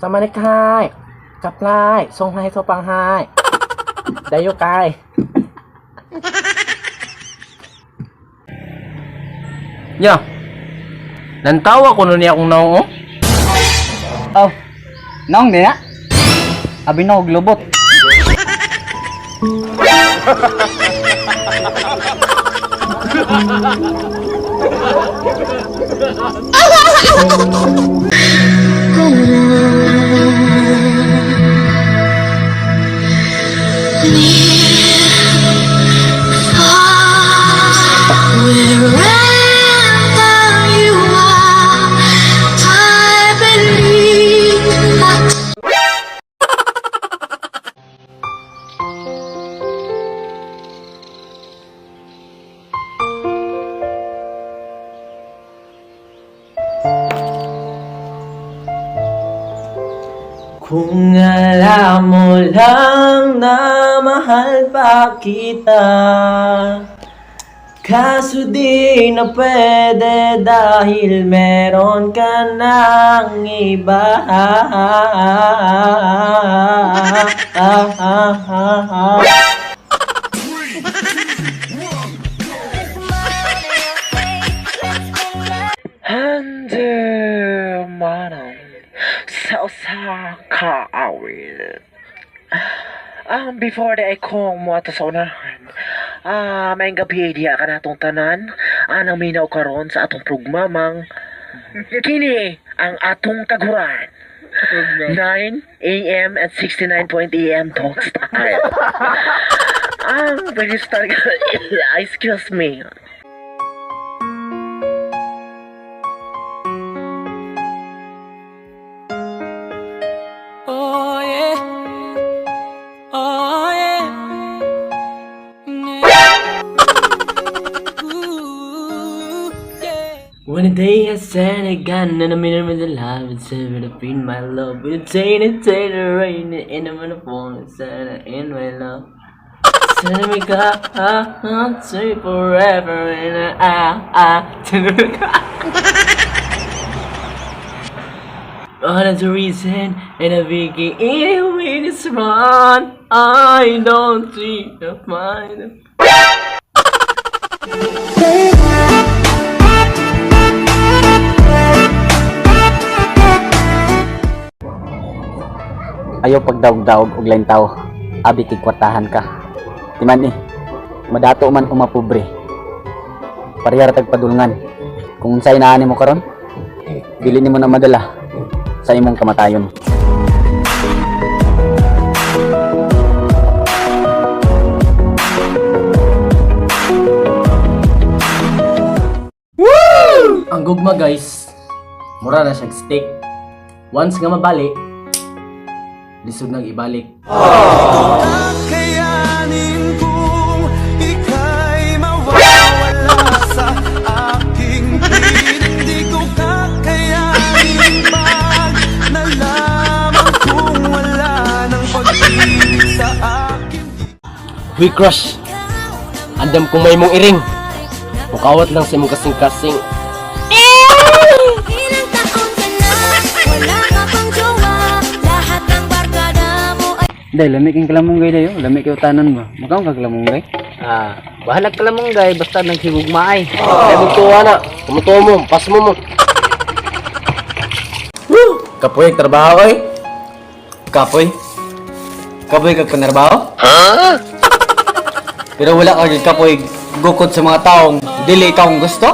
สมานิกายกับไล่ทรงให้โซปังไฮได้โยกายya nantawa ko nun niya akong naong Oh, naong din na. Abi na og lubot. Kung alam mo lang na mahal pa kita, kaso di na pwede dahil meron ka ng iba. Under manang sa kaawit. Before the ikong mo ato sa unahan, may gabi diya ka natong tanan, anang minaw karon sa atong programa kini ang atong kaguran. 9 a.m. at 69 a.m. talks time. Pwede start ka, excuse me. When the day has set again and I'm in the life, it's ever to be my love. It's ain't the rain and I'm gonna fall inside in my love. Send me I'll say forever and all that's the reason and a biggie anyway it's run. I don't see the mind. Ayaw pagdaog-daog og lain tao. Abi kay kwartahan ka. Timan madato man o mapobre. Parehara tag padulngan. Kung unsay naani mo karon, dili nimo na madala sa imong kamatayon. Woo! Ang gugma guys, mura na siyang steak. Once nga mabali, lisod nang ibalik. Kakayanin kung ika'y mawawala sa aking piling. Hindi ko kakayanin pag nalaman kung wala ng pag-ibig sa akin. Huy crush, andam kung may mong iring. Mukawat lang sa mong kasing-kasing. Ilang taon ka na, wala ka pang jowa. Lahat ng barkada mo ay Day, lamig king kalamunggay dayo. Lamig kay utanan ba? Makaon ka kalamunggay? Bahala ka lamang guys, basta naghigugma ay. Ay magtuwa na, kumutuwa mo, pas mo. Woo! Kapoy, trabaho ay. Kapoy. Kapoy kag panarbaho? Pero wala ka kapoy gukod sa mga taong dili ikaw ang gusto?